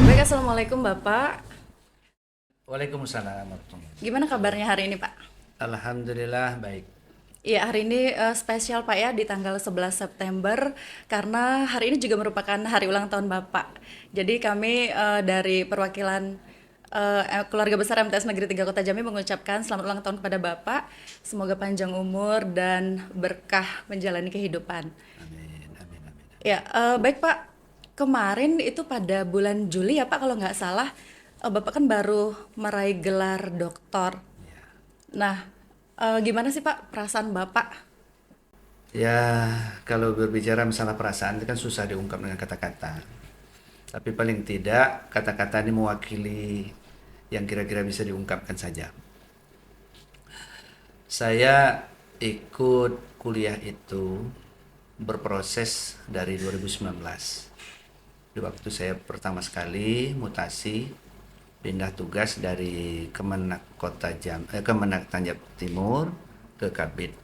Baik, Assalamualaikum Bapak. Waalaikumsalam warahmatullahi. Gimana kabarnya hari ini Pak? Alhamdulillah baik. Iya, hari ini spesial Pak ya di tanggal 11 September karena hari ini juga merupakan hari ulang tahun Bapak. Jadi kami dari perwakilan keluarga besar MTS Negeri 3 Kota Jambi mengucapkan selamat ulang tahun kepada Bapak. Semoga panjang umur dan berkah menjalani kehidupan. Amin, amin, amin. Ya, baik Pak. Kemarin itu pada bulan Juli ya Pak kalau nggak salah, Bapak kan baru meraih gelar doktor. Nah, gimana sih Pak perasaan Bapak? Ya, kalau berbicara masalah perasaan itu kan susah diungkap dengan kata-kata. Tapi paling tidak kata-kata ini mewakili yang kira-kira bisa diungkapkan saja. Saya ikut kuliah itu berproses dari 2019. Di waktu saya pertama sekali mutasi pindah tugas dari Kemenak Tanjab Timur ke Kabid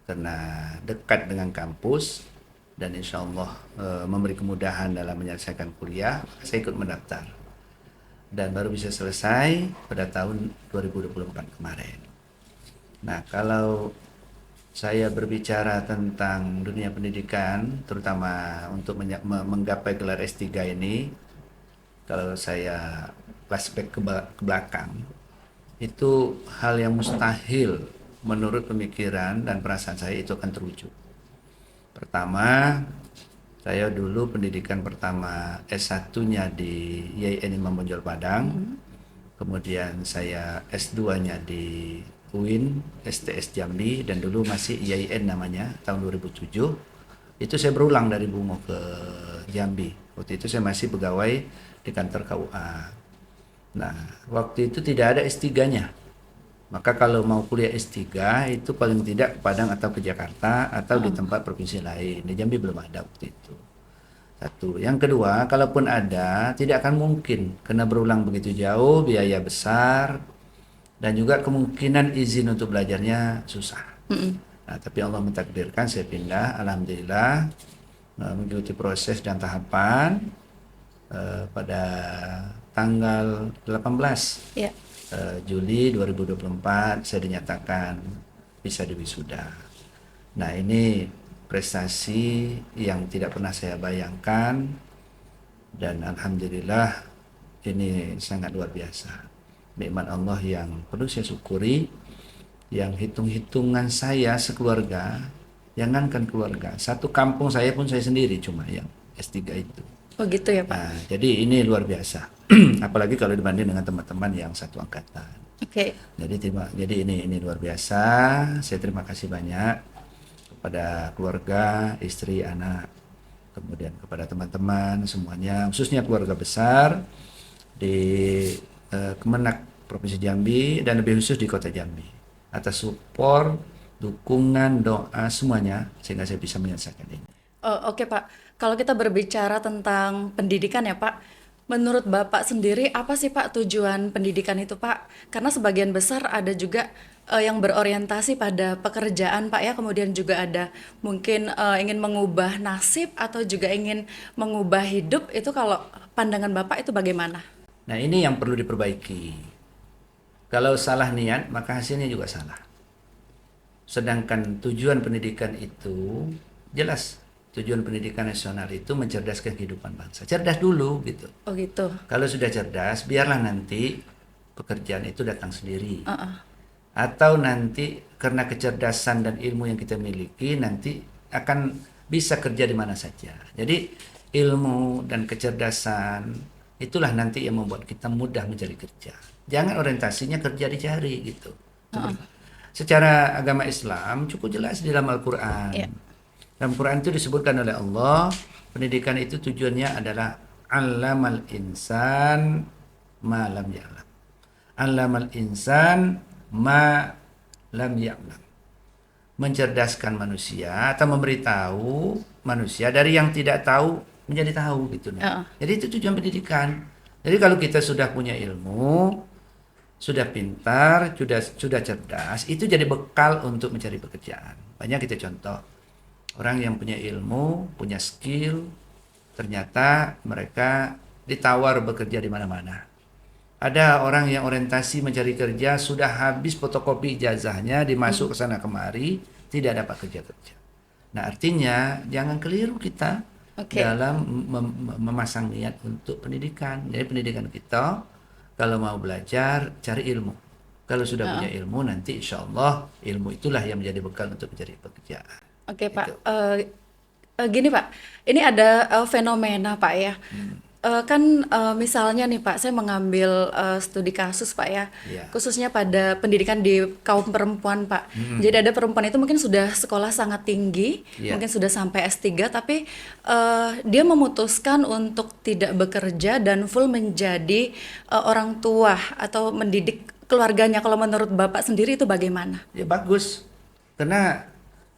karena dekat dengan kampus dan insya Allah memberi kemudahan dalam menyelesaikan kuliah. Saya ikut mendaftar dan baru bisa selesai pada tahun 2024 kemarin. Nah, kalau saya berbicara tentang dunia pendidikan, terutama untuk menggapai gelar S3 ini, kalau saya flashback ke belakang, itu hal yang mustahil menurut pemikiran dan perasaan saya itu akan terwujud. Pertama, saya dulu pendidikan pertama S1-nya di YIN Imam Bonjol Padang, kemudian saya S2-nya di UIN STS Jambi dan dulu masih YIN namanya tahun 2007. Itu saya berulang dari Bungo ke Jambi. Waktu itu saya masih pegawai di kantor KUA. Nah, waktu itu tidak ada S3-nya. Maka kalau mau kuliah S3 itu paling tidak ke Padang atau ke Jakarta atau di tempat provinsi lain. Di Jambi belum ada waktu itu. Satu. Yang kedua, kalaupun ada, tidak akan mungkin karena berulang begitu jauh, biaya besar, dan juga kemungkinan izin untuk belajarnya susah. Nah, tapi Allah mentakdirkan saya pindah, alhamdulillah, mengikuti proses dan tahapan pada tanggal 18 Ya. Juli 2024 saya dinyatakan bisa diwisuda. Nah, ini prestasi yang tidak pernah saya bayangkan dan alhamdulillah ini sangat luar biasa. Nikmat Allah yang perlu saya syukuri, yang hitung-hitungan saya sekeluarga, jangankan keluarga, satu kampung saya pun saya sendiri cuma yang S3 itu. Oh gitu ya Pak. Nah, jadi ini luar biasa. Apalagi kalau dibanding dengan teman-teman yang satu angkatan. Oke. Jadi ini luar biasa. Saya terima kasih banyak kepada keluarga, istri, anak, kemudian kepada teman-teman semuanya, khususnya keluarga besar di Kemenak Provinsi Jambi dan lebih khusus di Kota Jambi atas support, dukungan, doa semuanya sehingga saya bisa menyelesaikan ini. Oh, oke Pak. Kalau kita berbicara tentang pendidikan ya Pak, menurut Bapak sendiri apa sih Pak tujuan pendidikan itu Pak? Karena sebagian besar ada juga yang berorientasi pada pekerjaan Pak ya, kemudian juga ada mungkin ingin mengubah nasib atau juga ingin mengubah hidup. Itu kalau pandangan Bapak itu bagaimana? Nah, ini yang perlu diperbaiki. Kalau salah niat, maka hasilnya juga salah. Sedangkan tujuan pendidikan itu jelas. Tujuan pendidikan nasional itu mencerdaskan kehidupan bangsa. Cerdas dulu gitu. Oh gitu. Kalau sudah cerdas, biarlah nanti pekerjaan itu datang sendiri. Atau nanti karena kecerdasan dan ilmu yang kita miliki, nanti akan bisa kerja di mana saja. Jadi ilmu dan kecerdasan itulah nanti yang membuat kita mudah mencari kerja. Jangan orientasinya kerja dicari gitu. Secara agama Islam cukup jelas di dalam Al-Quran. Iya. Dalam Quran itu disebutkan oleh Allah, pendidikan itu tujuannya adalah allamal insan ma lam ya'lam. Allamal insan ma lam ya'lam. Mencerdaskan manusia atau memberitahu manusia dari yang tidak tahu menjadi tahu gitu. Jadi itu tujuan pendidikan. Jadi kalau kita sudah punya ilmu, sudah pintar, sudah cerdas, itu jadi bekal untuk mencari pekerjaan. Banyak kita contoh Orang yang punya ilmu, punya skill, ternyata mereka ditawar bekerja di mana-mana. Ada orang yang orientasi mencari kerja sudah habis fotokopi ijazahnya, dimasuk ke sana kemari, tidak dapat kerja-kerja. Nah, artinya jangan keliru kita Oke. dalam memasang niat untuk pendidikan. Jadi pendidikan kita kalau mau belajar cari ilmu. Kalau sudah punya Heeh. ilmu nanti insya Allah ilmu itulah yang menjadi bekal untuk mencari pekerjaan. Oke, Itu. Pak. Gini, Pak. Ini ada fenomena, Pak ya. Kan misalnya nih, Pak, saya mengambil studi kasus, Pak ya, Ya. khususnya pada pendidikan di kaum perempuan, Pak. Jadi ada perempuan itu mungkin sudah sekolah sangat tinggi, Ya. mungkin sudah sampai S3, tapi dia memutuskan untuk tidak bekerja dan full menjadi orang tua atau mendidik keluarganya. Kalau menurut Bapak sendiri itu bagaimana? Ya bagus. Karena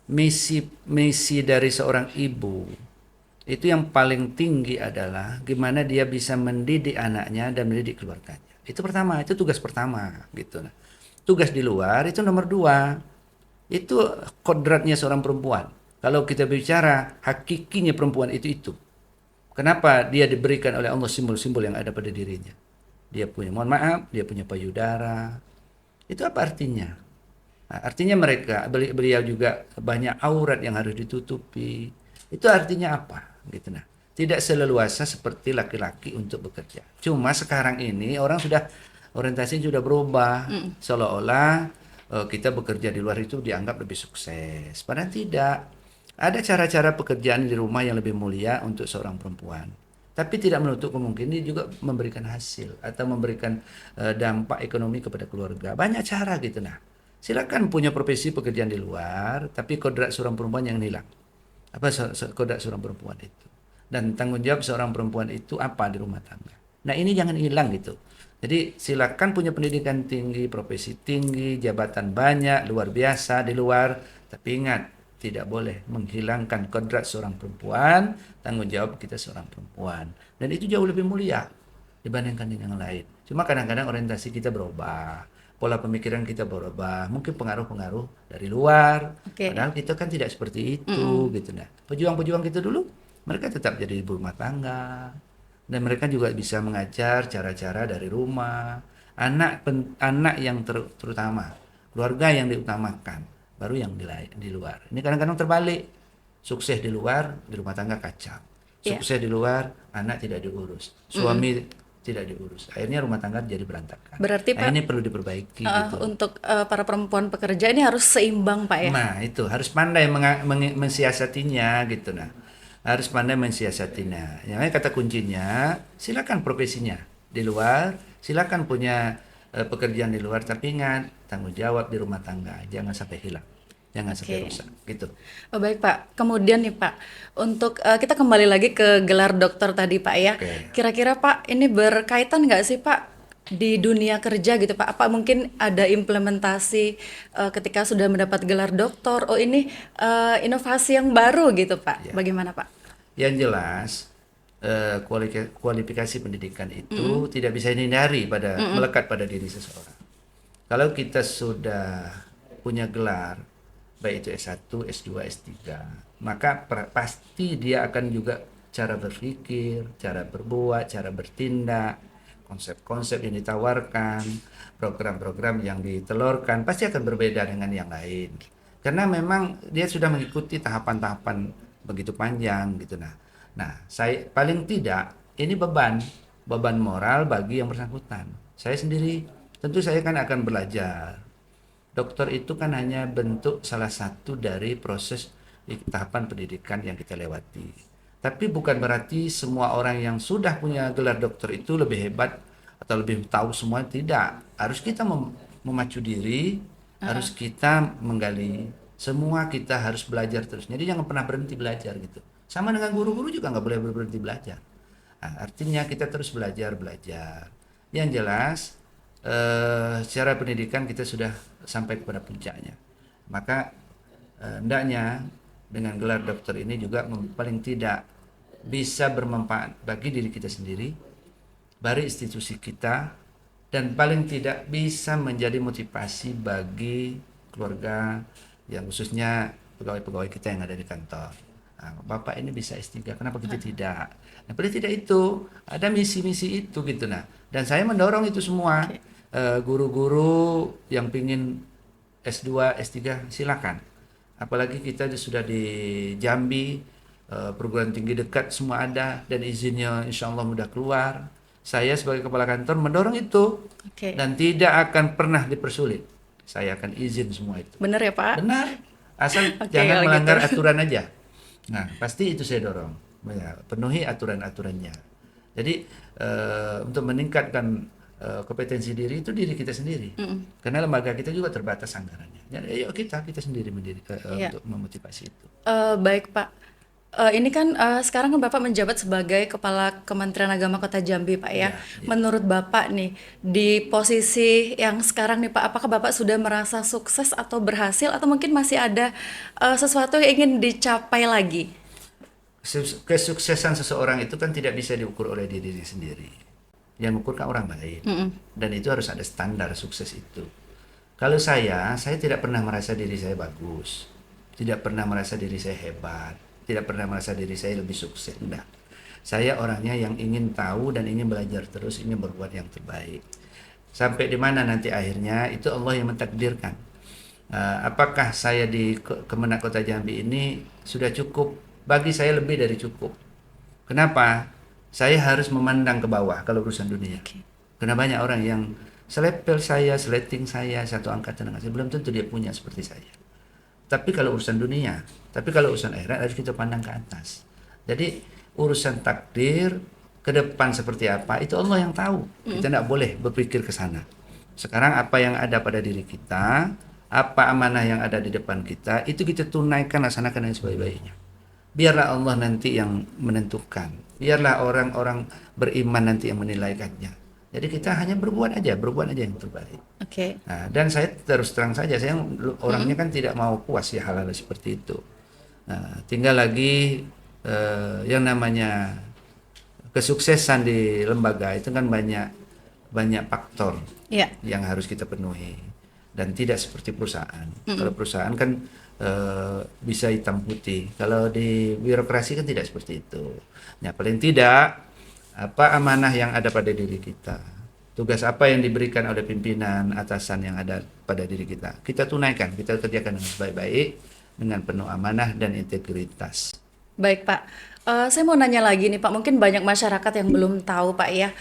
misi dari seorang ibu itu yang paling tinggi adalah gimana dia bisa mendidik anaknya dan mendidik keluarganya. Itu pertama, itu tugas pertama gitu. Nah, tugas di luar itu nomor dua. Itu kodratnya seorang perempuan. Kalau kita bicara hakikinya perempuan itu. Kenapa dia diberikan oleh Allah simbol-simbol yang ada pada dirinya? Dia punya, mohon maaf, dia punya payudara. Itu apa artinya? Nah, artinya beliau juga banyak aurat yang harus ditutupi. Itu artinya apa? Gitu nah. Tidak seleluasa seperti laki-laki untuk bekerja. Cuma sekarang ini orang sudah orientasinya sudah berubah. Seolah-olah kita bekerja di luar itu dianggap lebih sukses. Padahal tidak. Ada cara-cara pekerjaan di rumah yang lebih mulia untuk seorang perempuan. Tapi tidak menutup kemungkinan dia juga memberikan hasil atau memberikan dampak ekonomi kepada keluarga. Banyak cara gitu nah. Silakan punya profesi pekerjaan di luar, tapi kodrat seorang perempuan yang hilang. Apa kodrat seorang perempuan itu? Dan tanggung jawab seorang perempuan itu apa di rumah tangga. Nah ini jangan hilang gitu. Jadi silakan punya pendidikan tinggi, profesi tinggi, jabatan banyak, luar biasa di luar. Tapi ingat, tidak boleh menghilangkan kodrat seorang perempuan, tanggung jawab kita seorang perempuan. Dan itu jauh lebih mulia dibandingkan dengan yang lain. Cuma kadang-kadang orientasi kita berubah, pola pemikiran kita berubah, mungkin pengaruh-pengaruh dari luar. Oke. Padahal kita kan tidak seperti itu gitu nah. Pejuang-pejuang kita dulu mereka tetap jadi ibu rumah tangga dan mereka juga bisa mengajar cara-cara dari rumah. Anak yang terutama, keluarga yang diutamakan, baru yang di luar. Ini kadang-kadang terbalik. Sukses di luar, di rumah tangga kacau. Iya. Sukses di luar, anak tidak diurus. Suami tidak diurus. Akhirnya rumah tangga jadi berantakan. Berarti Nah, Pak, ini perlu diperbaiki gitu. untuk para perempuan pekerja ini harus seimbang, Pak ya? Nah, itu harus pandai mensiasatinya gitu nah. Harus pandai mensiasatinya. Yang kata kuncinya, silakan profesinya di luar, silakan punya pekerjaan di luar, tapi ingat tanggung jawab di rumah tangga, jangan sampai hilang. Jangan sampai Oke. rusak gitu. Oh, baik Pak. Kemudian nih Pak, untuk kita kembali lagi ke gelar dokter tadi Pak ya. Oke. Kira-kira Pak, ini berkaitan nggak sih Pak di dunia kerja gitu Pak? Apa mungkin ada implementasi ketika sudah mendapat gelar dokter? Oh ini inovasi yang baru gitu Pak? Ya. Bagaimana Pak? Yang jelas kualifikasi pendidikan itu tidak bisa dihindari melekat pada diri seseorang. Kalau kita sudah punya gelar, baik itu S1, S2, S3, maka pasti dia akan juga cara berpikir, cara berbuat, cara bertindak, konsep-konsep yang ditawarkan, program-program yang ditelurkan pasti akan berbeda dengan yang lain. Karena memang dia sudah mengikuti tahapan-tahapan begitu panjang gitu saya paling tidak ini beban moral bagi yang bersangkutan. Saya sendiri tentu saya kan akan belajar. Dokter itu kan hanya bentuk salah satu dari proses tahapan pendidikan yang kita lewati. Tapi bukan berarti semua orang yang sudah punya gelar dokter itu lebih hebat atau lebih tahu semua, tidak. Harus kita memacu diri, harus kita menggali. Semua kita harus belajar terus. Jadi jangan pernah berhenti belajar gitu. Sama dengan guru-guru juga nggak boleh berhenti belajar. Nah, artinya kita terus belajar. Yang jelas secara pendidikan kita sudah sampai kepada puncaknya. Maka hendaknya dengan gelar dokter ini juga paling tidak bisa bermanfaat bagi diri kita sendiri, bagi institusi kita, dan paling tidak bisa menjadi motivasi bagi keluarga yang khususnya pegawai-pegawai kita yang ada di kantor. Nah, Bapak ini bisa S3, kenapa kita tidak? Nah, paling tidak itu ada misi-misi itu gitu. Nah, dan saya mendorong itu semua. Oke. Guru-guru yang pingin S2, S3 silakan. Apalagi kita sudah di Jambi, perguruan tinggi dekat semua ada dan izinnya insya Allah mudah keluar. Saya sebagai kepala kantor mendorong itu Oke. dan tidak akan pernah dipersulit. Saya akan izin semua itu. Bener ya, Pak? Benar, asal Oke, jangan kalau melanggar gitu. aturan aja. Nah, pasti itu saya dorong. Ya, penuhi aturan-aturannya. Jadi untuk meningkatkan kompetensi diri itu diri kita sendiri. Karena lembaga kita juga terbatas anggarannya. Jadi ayo kita sendiri Iya. untuk memotivasi itu. Baik Pak. Ini kan sekarang kan Bapak menjabat sebagai Kepala Kementerian Agama Kota Jambi Pak ya. Iya, iya. Menurut Bapak nih, di posisi yang sekarang nih Pak, apakah Bapak sudah merasa sukses atau berhasil atau mungkin masih ada sesuatu yang ingin dicapai lagi? Kesuksesan seseorang itu kan tidak bisa diukur oleh diri sendiri. Yang mengukur kan orang lain. Dan itu harus ada standar sukses itu. Kalau saya tidak pernah merasa diri saya bagus. Tidak pernah merasa diri saya hebat. Tidak pernah merasa diri saya lebih sukses. Enggak. Saya orangnya yang ingin tahu dan ingin belajar terus, ingin berbuat yang terbaik. Sampai di mana nanti akhirnya itu Allah yang mentakdirkan. Apakah saya di Kemenak Kota Jambi ini sudah cukup? Bagi saya lebih dari cukup. Kenapa? Saya harus memandang ke bawah kalau urusan dunia. Oke. Karena banyak orang yang selepel saya, seleting saya, satu angkatan dengan saya, belum tentu dia punya seperti saya. Tapi kalau urusan dunia, tapi kalau urusan akhirat harus kita pandang ke atas. Jadi urusan takdir ke depan seperti apa itu Allah yang tahu. Kita tidak boleh berpikir ke sana. Sekarang apa yang ada pada diri kita, apa amanah yang ada di depan kita, itu kita tunaikan, laksanakan dengan sebaik-baiknya. Biarlah Allah nanti yang menentukan. Biarlah orang-orang beriman nanti yang menilaikannya. Jadi kita hanya berbuat aja yang terbaik. Oke. Nah, dan saya terus terang saja, saya orangnya kan tidak mau puas ya hal-hal seperti itu. Nah, tinggal lagi yang namanya kesuksesan di lembaga itu kan banyak faktor Iya. yang harus kita penuhi dan tidak seperti perusahaan. Kalau perusahaan kan bisa hitam putih. Kalau di birokrasi kan tidak seperti itu. Ya paling tidak apa amanah yang ada pada diri kita, tugas apa yang diberikan oleh pimpinan atasan yang ada pada diri kita, kita tunaikan, kita kerjakan dengan baik-baik, dengan penuh amanah dan integritas. Baik Pak, saya mau nanya lagi nih Pak, mungkin banyak masyarakat yang belum tahu Pak ya.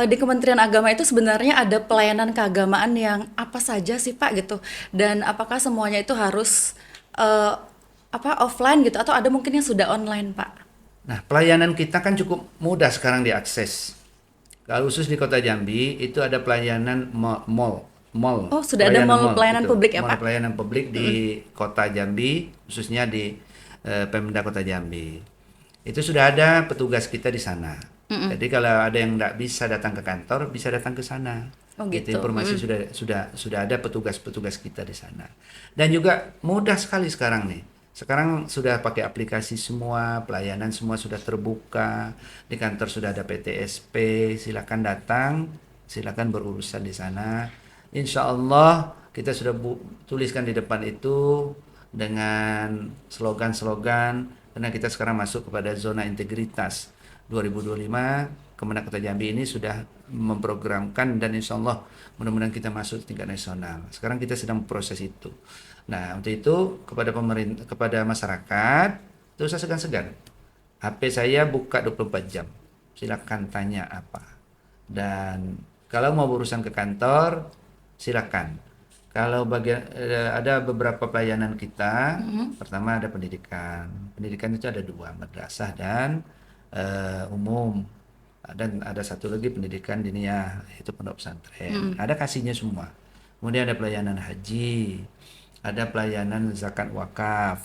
Di Kementerian Agama itu sebenarnya ada pelayanan keagamaan yang apa saja sih Pak gitu, dan apakah semuanya itu harus offline gitu atau ada mungkin yang sudah online Pak? Nah, pelayanan kita kan cukup mudah sekarang diakses. Kalau khusus di Kota Jambi itu ada pelayanan mall. Oh, sudah ada mall pelayanan gitu. publik ya Mall Pak? pelayanan publik di Kota Jambi, khususnya di Pemda Kota Jambi. Itu sudah ada petugas kita di sana. Jadi kalau ada yang tidak bisa datang ke kantor, bisa datang ke sana. Oh, Itu gitu. informasi sudah ada petugas-petugas kita di sana. Dan juga mudah sekali sekarang nih. Sekarang sudah pakai aplikasi semua, pelayanan semua sudah terbuka. Di kantor sudah ada PTSP, silakan datang, silakan berurusan di sana. Insya Allah kita sudah tuliskan di depan itu dengan slogan-slogan, karena kita sekarang masuk kepada zona integritas 2025. Kemenak Kota Jambi ini sudah memprogramkan dan insya Allah mudah-mudahan kita masuk tingkat nasional. Sekarang kita sedang proses itu. Nah, untuk itu kepada pemerintah, kepada masyarakat, tidak usah segan-segan. HP saya buka 24 jam. Silakan tanya apa. Dan kalau mau berurusan ke kantor, silakan. Kalau ada beberapa pelayanan kita, pertama ada pendidikan. Pendidikan itu ada dua, madrasah dan umum. Dan ada satu lagi pendidikan diniyah, itu pondok pesantren. Ada kasihnya semua. Kemudian ada pelayanan haji, ada pelayanan zakat wakaf,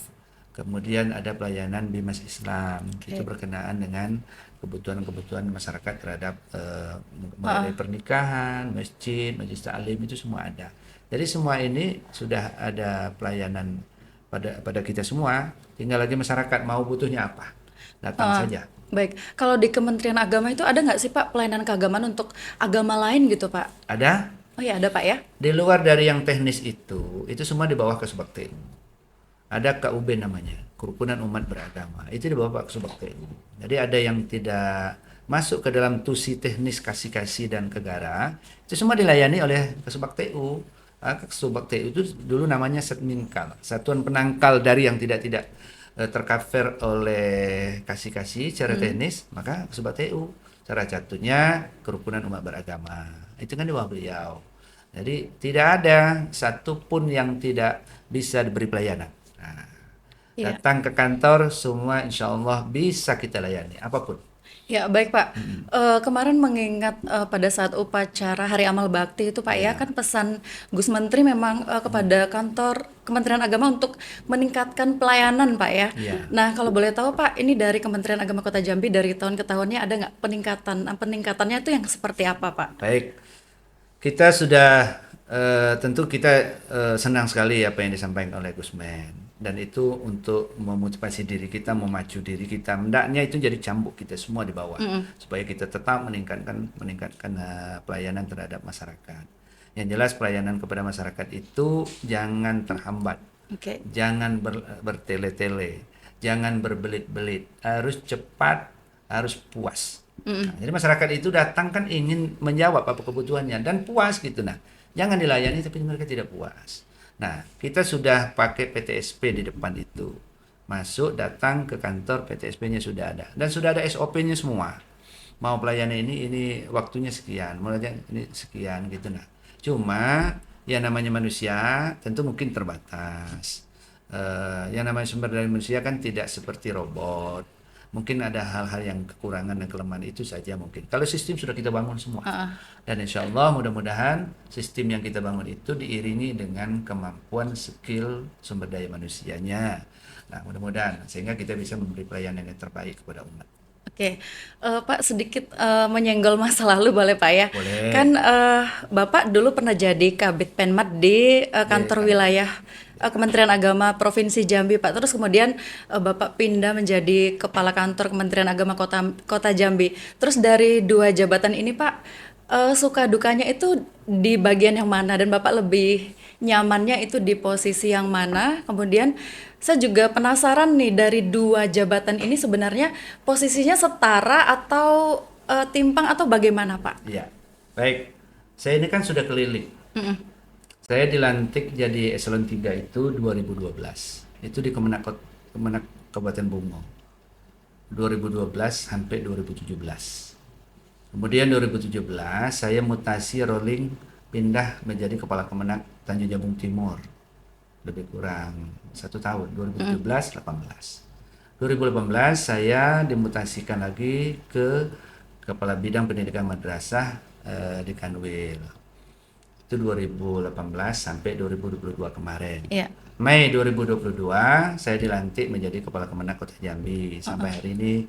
kemudian ada pelayanan bimas Islam. Itu berkenaan dengan kebutuhan-kebutuhan masyarakat terhadap mulai dari pernikahan, masjid, majelis taklim itu semua ada. Jadi semua ini sudah ada pelayanan pada kita semua. Tinggal lagi masyarakat mau butuhnya apa, datang saja. Baik, kalau di Kementerian Agama itu ada nggak sih Pak pelayanan keagamaan untuk agama lain gitu Pak? Ada. Oh ya ada Pak ya? Di luar dari yang teknis itu semua di bawah Kesbakti. ada KUB namanya, Kerukunan Umat Beragama. Itu dibawa Pak Kasubag TU. Jadi ada yang tidak masuk ke dalam tusi teknis kasih-kasih dan kegara, itu semua dilayani oleh Kasubag TU. Kasubag TU itu dulu namanya Setminkal, Satuan Penangkal dari yang tidak tercover oleh kasih-kasih secara teknis, maka Kasubag TU. Cara jatuhnya Kerukunan Umat Beragama. Itu kan di bawah beliau. Jadi tidak ada satupun yang tidak bisa diberi pelayanan. Nah, Iya. datang ke kantor semua insya Allah bisa kita layani apapun. Ya, baik Pak. Kemarin mengingat pada saat upacara Hari Amal Bakti itu Pak ya, Ya, kan pesan Gus Menteri memang kepada kantor Kementerian Agama untuk meningkatkan pelayanan Pak ya. ya. Nah, kalau boleh tahu Pak, ini dari Kementerian Agama Kota Jambi dari tahun ke tahunnya ada nggak peningkatan? Peningkatannya itu yang seperti apa Pak? Baik. Kita sudah tentu kita senang sekali apa yang disampaikan oleh Gusmen, dan itu untuk memotivasi diri kita, memacu diri kita. Hendaknya itu jadi cambuk kita semua di bawah supaya kita tetap meningkatkan pelayanan terhadap masyarakat. Yang jelas pelayanan kepada masyarakat itu jangan terhambat, Oke. jangan bertele-tele, jangan berbelit-belit, harus cepat, harus puas. Nah, jadi masyarakat itu datang kan ingin menjawab apa kebutuhannya dan puas gitu. Nah, jangan dilayani tapi mereka tidak puas. Nah, kita sudah pakai PTSP di depan itu. Masuk, datang ke kantor, PTSP-nya sudah ada dan sudah ada SOP-nya semua. Mau pelayanan ini waktunya sekian, mulanya ini sekian gitu. Nah, cuma ya namanya manusia tentu mungkin terbatas. Yang namanya sumber daya manusia kan tidak seperti robot. Mungkin ada hal-hal yang kekurangan dan kelemahan itu saja mungkin. Kalau sistem sudah kita bangun semua. Dan insya Allah mudah-mudahan sistem yang kita bangun itu diiringi dengan kemampuan skill sumber daya manusianya. Nah, mudah-mudahan sehingga kita bisa memberi pelayanan yang terbaik kepada umat. Oke, Pak sedikit menyenggol masa lalu boleh Pak ya? Boleh. Kan Bapak dulu pernah jadi Kabid Penmat di kantor wilayah Kementerian Agama Provinsi Jambi Pak. Terus kemudian Bapak pindah menjadi Kepala Kantor Kementerian Agama Kota Jambi. Terus dari dua jabatan ini Pak, suka dukanya itu di bagian yang mana dan Bapak lebih nyamannya itu di posisi yang mana? Kemudian saya juga penasaran nih dari dua jabatan ini sebenarnya posisinya setara atau timpang atau bagaimana Pak? Ya, baik. Saya ini kan sudah keliling. Saya dilantik jadi eselon 3 itu 2012. Itu di Kemenak Kabupaten Bungo. 2012 sampai 2017. Kemudian 2017 saya mutasi rolling pindah menjadi Kepala Kemenak Tanjung Jabung Timur. Lebih kurang 1 tahun, 2017-18. 2018 saya dimutasikan lagi ke Kepala Bidang Pendidikan Madrasah di Kanwil. Itu 2018 sampai 2022 kemarin. Iya. Mei 2022 saya dilantik menjadi Kepala Kemenak Kota Jambi. Sampai hari ini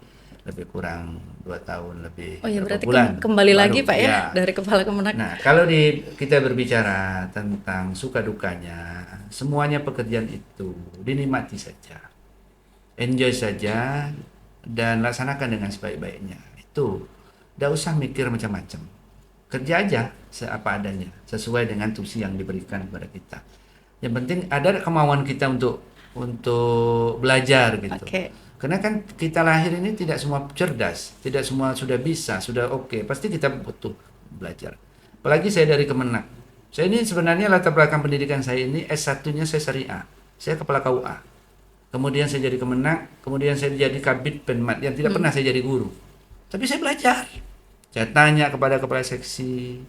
lebih kurang 2 tahun lebih Oh ya berapa berarti bulan kembali baru. lagi Pak ya Ya. dari Kepala Kemenak. Nah, kalau kita berbicara tentang suka dukanya, semuanya pekerjaan itu dinikmati saja, enjoy saja, dan laksanakan dengan sebaik-baiknya. Itu, tidak usah mikir macam-macam. Kerja aja apa adanya, sesuai dengan tusi yang diberikan kepada kita. Yang penting ada kemauan kita untuk belajar gitu. Oke. Karena kan kita lahir ini tidak semua cerdas, tidak semua sudah bisa, sudah oke. Pasti kita butuh belajar. Apalagi saya dari Kemenak. Saya ini sebenarnya latar belakang pendidikan saya ini S1-nya saya syariah. Saya kepala KUA. Kemudian saya jadi Kemenak, kemudian saya jadi Kabid Penmat yang tidak pernah saya jadi guru. Tapi saya belajar. Saya tanya kepada kepala seksi,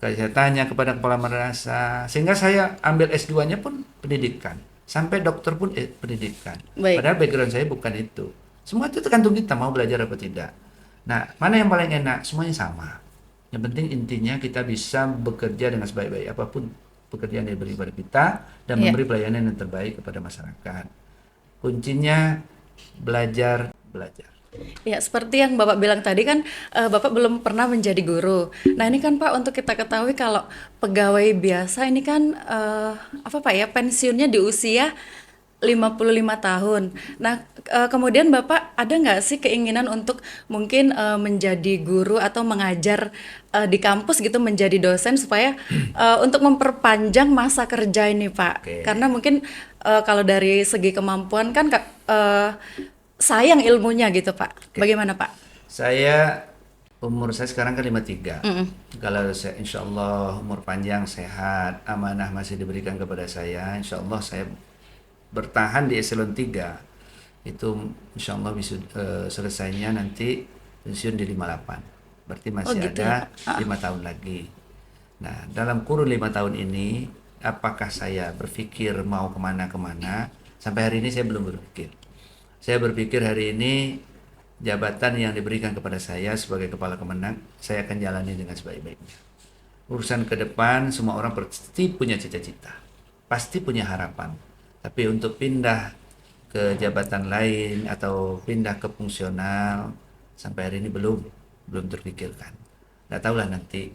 saya tanya kepada kepala madrasah, sehingga saya ambil S2-nya pun pendidikan. Sampai dokter pun pendidikan. Baik. Padahal background saya bukan itu. Semua itu tergantung kita mau belajar apa tidak. Nah, mana yang paling enak? Semuanya sama. Yang penting intinya kita bisa bekerja dengan sebaik-baik apapun pekerjaan yang diberi kepada kita dan Iya. memberi pelayanan yang terbaik kepada masyarakat. Kuncinya belajar. Ya, seperti yang Bapak bilang tadi kan Bapak belum pernah menjadi guru. Nah, ini kan Pak untuk kita ketahui kalau pegawai biasa ini kan apa Pak ya pensiunnya di usia 55 tahun. Nah, kemudian Bapak ada nggak sih keinginan untuk mungkin menjadi guru atau mengajar di kampus gitu menjadi dosen supaya untuk memperpanjang masa kerja ini Pak? Oke. Karena mungkin kalau dari segi kemampuan kan sayang ilmunya gitu Pak. Oke. Bagaimana Pak? Saya umur saya sekarang kan 53. Mm-mm. Kalau saya insya Allah umur panjang, sehat, amanah masih diberikan kepada saya, insya Allah saya bertahan di eselon 3. Itu insya Allah bisa selesainya nanti pensiun di 58. Berarti Oh masih gitu ya ada Pak. 5 tahun lagi. Nah, dalam kurun 5 tahun ini, apakah saya berpikir mau kemana-kemana? Sampai hari ini saya belum berpikir. Saya berpikir hari ini jabatan yang diberikan kepada saya sebagai kepala Kemenang, saya akan jalani dengan sebaik-baiknya. Urusan ke depan, semua orang pasti punya cita-cita, pasti punya harapan. Tapi untuk pindah ke jabatan lain atau pindah ke fungsional, sampai hari ini belum terpikirkan. Nggak tahulah nanti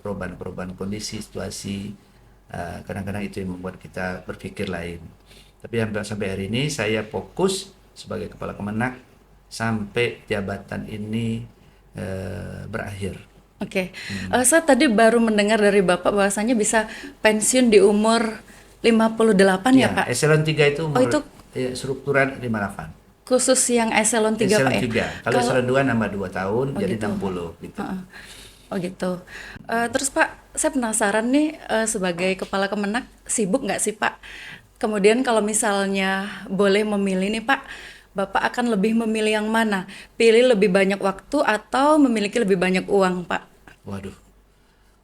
perubahan-perubahan kondisi, situasi, kadang-kadang itu yang membuat kita berpikir lain. Tapi sampai hari ini saya fokus sebagai kepala Kemenak sampai jabatan ini berakhir. Oke. Saya tadi baru mendengar dari Bapak bahwasanya bisa pensiun di umur 58 ya Pak. Eselon 3 itu Oh umur itu strukturan 58. khusus yang eselon 3 Pak Eselon ya? 3. Kalau eselon 2 nambah 2 tahun Oh jadi gitu. 60 gitu. Heeh. Oh gitu. Terus Pak, saya penasaran nih sebagai kepala Kemenak sibuk nggak sih Pak? Kemudian kalau misalnya boleh memilih nih Pak, Bapak akan lebih memilih yang mana? Pilih lebih banyak waktu atau memiliki lebih banyak uang Pak? Waduh.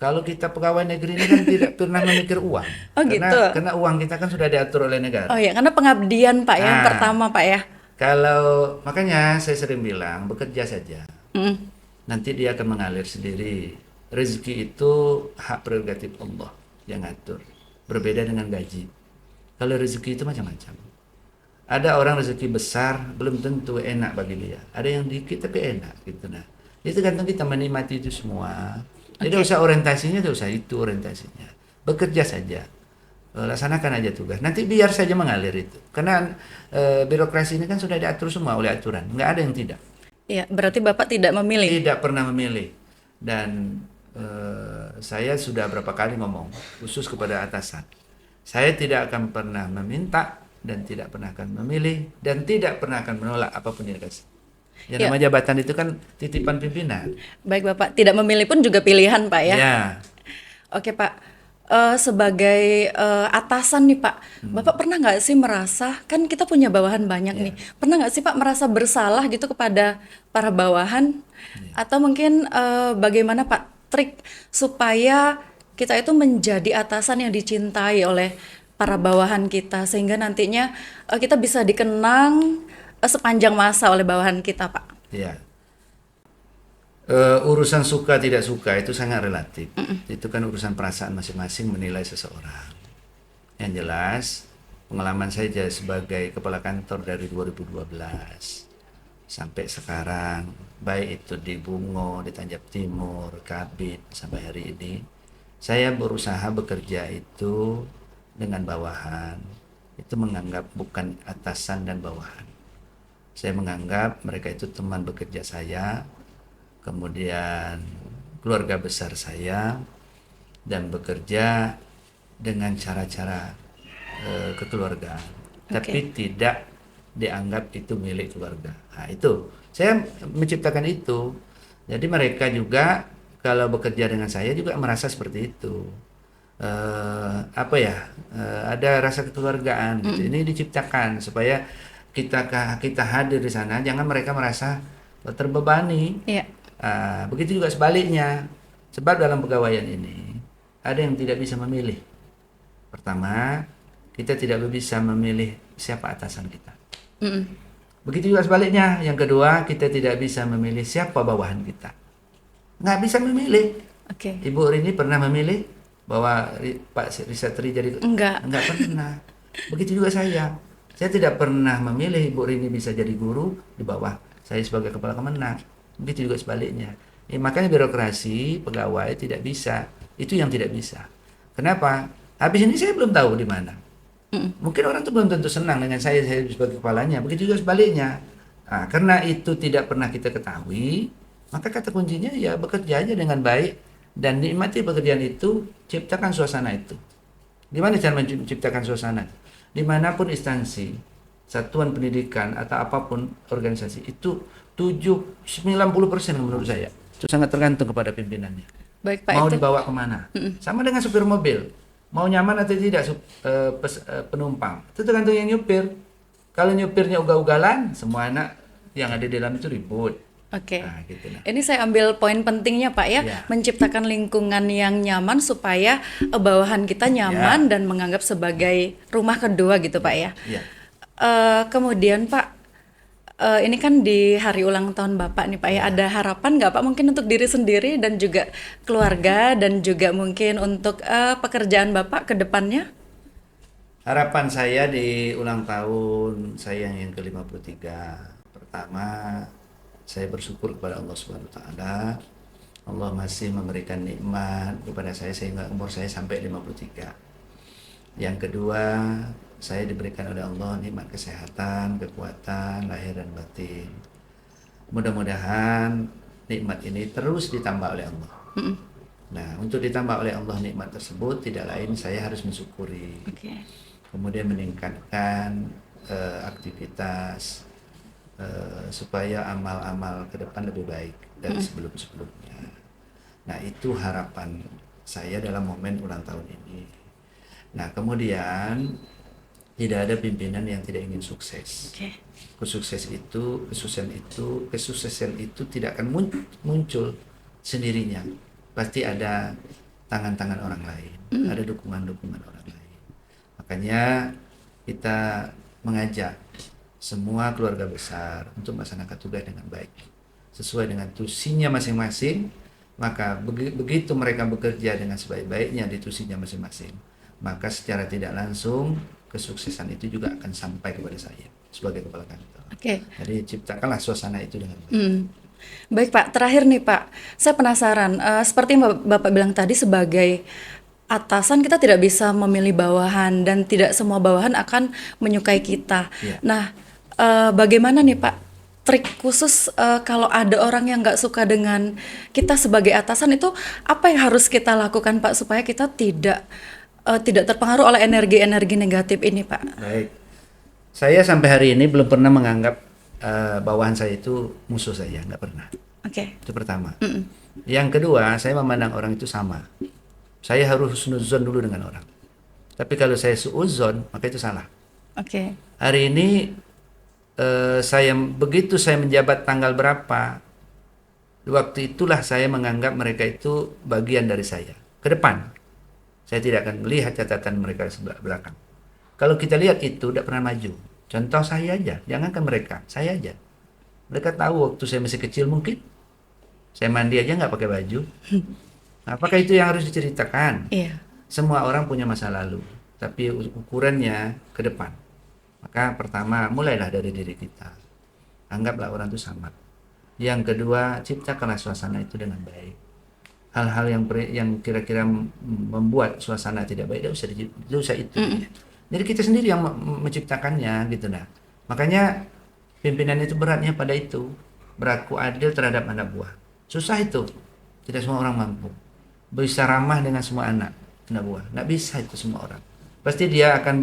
Kalau kita pegawai negeri ini kan tidak pernah memikir uang. Oh Karena gitu. karena uang kita kan sudah diatur oleh Oh negara. ya, karena pengabdian Pak ya, yang Nah, pertama Pak ya. kalau makanya saya sering bilang bekerja saja. Mm. Nanti dia akan mengalir sendiri. Rezeki itu hak prerogatif Allah yang ngatur. Berbeda dengan gaji. Kalau rezeki itu macam-macam. Ada orang rezeki besar belum tentu enak bagi dia. Ada yang dikit tapi enak gitu nah. Itu tergantung kita menikmati itu semua. Jadi Oke. usah orientasinya, tidak usah itu orientasinya. Bekerja saja. Laksanakan aja tugas. Nanti biar saja mengalir itu. Karena birokrasi ini kan sudah diatur semua oleh aturan. Nggak ada yang tidak. Iya, berarti Bapak tidak memilih. Tidak pernah memilih. Dan saya sudah berapa kali ngomong khusus kepada atasan. Saya tidak akan pernah meminta dan tidak pernah akan memilih dan tidak pernah akan menolak apapun yang dikasih. Yang Ya, namanya jabatan itu kan titipan pimpinan. baik Bapak, tidak memilih pun juga pilihan Pak ya. Ya, Oke Pak, sebagai atasan nih Pak, Bapak pernah nggak sih merasa, kan kita punya bawahan banyak nih, pernah nggak sih Pak merasa bersalah gitu kepada para bawahan? Atau mungkin bagaimana Pak trik supaya kita itu menjadi atasan yang dicintai oleh para bawahan kita, sehingga nantinya kita bisa dikenang sepanjang masa oleh bawahan kita Pak? ya. Urusan suka tidak suka itu sangat relatif. Itu kan urusan perasaan masing-masing menilai seseorang. Yang jelas, pengalaman saya sebagai kepala kantor dari 2012 sampai sekarang, baik itu di Bungo, di Tanjab Timur, Kabit, sampai hari ini, saya berusaha bekerja itu dengan bawahan. Itu menganggap bukan atasan dan bawahan. Saya menganggap mereka itu teman bekerja saya, kemudian keluarga besar saya, dan bekerja dengan cara-cara kekeluargaan, tapi tidak dianggap itu milik keluarga. Nah, itu saya menciptakan itu. Jadi mereka juga kalau bekerja dengan saya juga merasa seperti itu. Apa ya? Ada rasa kekeluargaan gitu. Ini diciptakan supaya kita hadir di sana, jangan mereka merasa terbebani. Iya. Begitu juga sebaliknya. Sebab dalam pegawaian ini ada yang tidak bisa memilih. Pertama, kita tidak bisa memilih siapa atasan kita. Mm-mm. Begitu juga sebaliknya. Yang kedua, kita tidak bisa memilih siapa bawahan kita. Nggak bisa memilih. Oke. Ibu Rini pernah memilih bahwa Pak Risatri jadi... Enggak. Nggak pernah. Begitu juga saya. Saya tidak pernah memilih Ibu Rini bisa jadi guru di bawah saya sebagai kepala Kemenang. Begitu juga sebaliknya. Makanya birokrasi pegawai tidak bisa. Itu yang tidak bisa. Kenapa? Habis ini saya belum tahu di mana. Mungkin orang itu belum tentu senang dengan saya sebagai kepalanya. Begitu juga sebaliknya. Karena itu tidak pernah kita ketahui, maka kata kuncinya ya bekerja aja dengan baik dan nikmati pekerjaan itu, ciptakan suasana itu. Gimana cara menciptakan suasana? Dimanapun instansi, satuan pendidikan atau apapun organisasi itu 90% menurut saya itu sangat tergantung kepada pimpinannya. Baik Pak, Mau itu. dibawa kemana? Sama dengan supir mobil, mau nyaman atau tidak penumpang itu tergantung yang nyupir. Kalau nyupirnya ugal-ugalan, semua anak yang ada di dalam itu ribut. Oke. Nah, gitu lah. Ini saya ambil poin pentingnya Pak ya, Ya. menciptakan lingkungan yang nyaman supaya bawahan kita nyaman dan menganggap sebagai rumah kedua gitu Pak ya. Ya. Kemudian Pak, ini kan di hari ulang tahun Bapak nih Pak ya, ada harapan nggak Pak mungkin untuk diri sendiri dan juga keluarga dan juga mungkin untuk pekerjaan Bapak ke depannya? Harapan saya di ulang tahun saya yang ke-53, pertama saya bersyukur kepada Allah Subhanahu wa taala. Allah masih memberikan nikmat kepada saya sehingga umur saya sampai 53. Yang kedua, saya diberikan oleh Allah nikmat kesehatan, kekuatan lahir dan batin. Mudah-mudahan nikmat ini terus ditambah oleh Allah. Nah, untuk ditambah oleh Allah nikmat tersebut tidak lain saya harus mensyukuri. Oke. Kemudian meningkatkan aktivitas supaya amal-amal ke depan lebih baik dari sebelum-sebelumnya. Nah, itu harapan saya dalam momen ulang tahun ini. Nah, kemudian tidak ada pimpinan yang tidak ingin sukses. Oke. Kesuksesan itu tidak akan muncul sendirinya. Pasti ada tangan-tangan orang lain, ada dukungan-dukungan orang lain. Makanya kita mengajak semua keluarga besar untuk melaksanakan tugas dengan baik sesuai dengan tusinya masing-masing. Maka begitu mereka bekerja dengan sebaik-baiknya di tusinya masing-masing, maka secara tidak langsung kesuksesan itu juga akan sampai kepada saya sebagai kepala kantor. Oke. Jadi ciptakanlah suasana itu dengan baik. Baik Pak, terakhir nih Pak, saya penasaran, seperti yang Bapak bilang tadi sebagai atasan kita tidak bisa memilih bawahan dan tidak semua bawahan akan menyukai kita. Iya. Nah, bagaimana nih Pak trik khusus kalau ada orang yang nggak suka dengan kita sebagai atasan itu apa yang harus kita lakukan Pak supaya kita tidak terpengaruh oleh energi-energi negatif ini Pak? Baik. Saya sampai hari ini belum pernah menganggap bawahan saya itu musuh saya, nggak pernah. Oke. Itu pertama. Yang kedua, saya memandang orang itu sama. Saya harus husnuzon dulu dengan orang. Tapi kalau saya suuzon, maka itu salah. Oke. Hari ini begitu saya menjabat tanggal berapa, waktu itulah saya menganggap mereka itu bagian dari saya. Ke depan, saya tidak akan melihat catatan mereka sebelah belakang. Kalau kita lihat itu tidak pernah maju. Contoh saya aja, jangankan mereka, saya aja. Mereka tahu waktu saya masih kecil mungkin saya mandi aja nggak pakai baju. Nah, apakah itu yang harus diceritakan? Iya. Semua orang punya masa lalu, tapi ukurannya ke depan. Maka pertama, mulailah dari diri kita. Anggaplah orang itu sama. Yang kedua, ciptakanlah suasana itu dengan baik. Hal-hal yang kira-kira membuat suasana tidak baik, tidak usah itu. Jadi kita sendiri yang menciptakannya, gitu nah. Makanya pimpinan itu beratnya pada itu, berlaku adil terhadap anak buah. Susah itu, tidak semua orang mampu. Bisa ramah dengan semua anak buah, nggak bisa itu semua orang. Pasti dia akan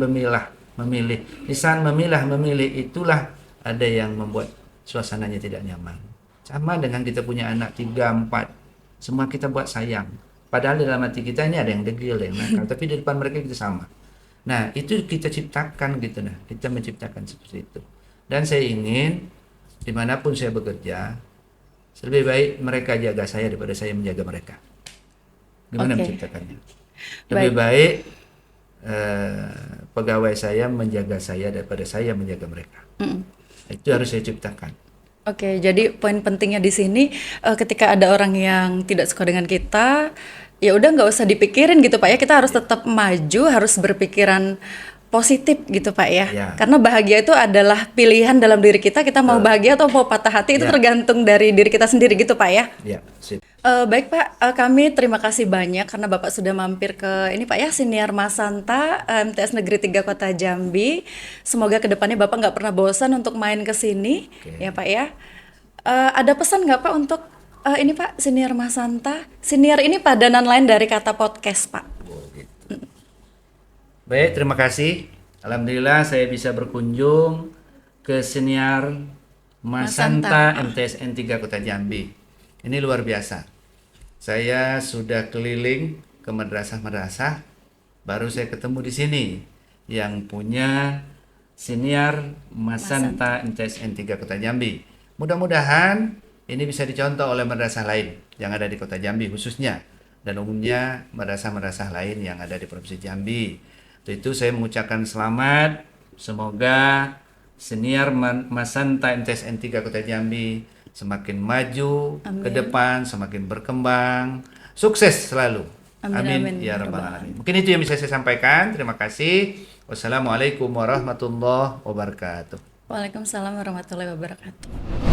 memilih. Di saat memilih itulah ada yang membuat suasananya tidak nyaman. Sama dengan kita punya anak 3, 4, semua kita buat sayang. Padahal di dalam hati kita ini ada yang degil, ada yang nakal, tapi di depan mereka kita sama. Nah, itu kita ciptakan gitu nah. Kita menciptakan seperti itu. Dan saya ingin dimanapun saya bekerja, lebih baik mereka jaga saya daripada saya menjaga mereka. Gimana menciptakannya? Lebih baik pegawai saya menjaga saya daripada saya menjaga mereka. Itu harus saya ciptakan. Oke, jadi poin pentingnya di sini ketika ada orang yang tidak suka dengan kita, ya udah nggak usah dipikirin gitu Pak ya. Kita harus tetap maju, harus berpikiran positif gitu Pak ya. Ya. Karena bahagia itu adalah pilihan dalam diri kita. Kita mau bahagia atau mau patah hati itu tergantung dari diri kita sendiri gitu Pak ya. Ya, sip. Baik Pak, kami terima kasih banyak karena Bapak sudah mampir ke ini Pak ya, Siniar Masanta MTS Negeri 3 Kota Jambi. Semoga kedepannya Bapak nggak pernah bosan untuk main ke sini, ya Pak ya. Ada pesan nggak Pak untuk ini Pak, Siniar Masanta? Siniar ini padanan lain dari kata podcast Pak. Oh, gitu. Baik, terima kasih Alhamdulillah saya bisa berkunjung ke Senior Masanta MTSN 3 Kota Jambi. Ini luar biasa. Saya sudah keliling ke madrasah-madrasah, baru saya ketemu di sini yang punya Senior Masanta MTSN 3 Kota Jambi. Mudah-mudahan ini bisa dicontoh oleh madrasah lain yang ada di Kota Jambi khususnya, dan umumnya madrasah-madrasah lain yang ada di Provinsi Jambi. Untuk itu saya mengucapkan selamat, semoga Senior Masanta MTSN 3 Kota Jambi semakin maju ke Amin. depan, semakin berkembang, sukses selalu. Amin, Amin amin, ya ya rabbal rabbal alamin. Mungkin itu yang bisa saya sampaikan. Terima kasih. Wassalamualaikum warahmatullahi wabarakatuh. Waalaikumsalam warahmatullahi wabarakatuh.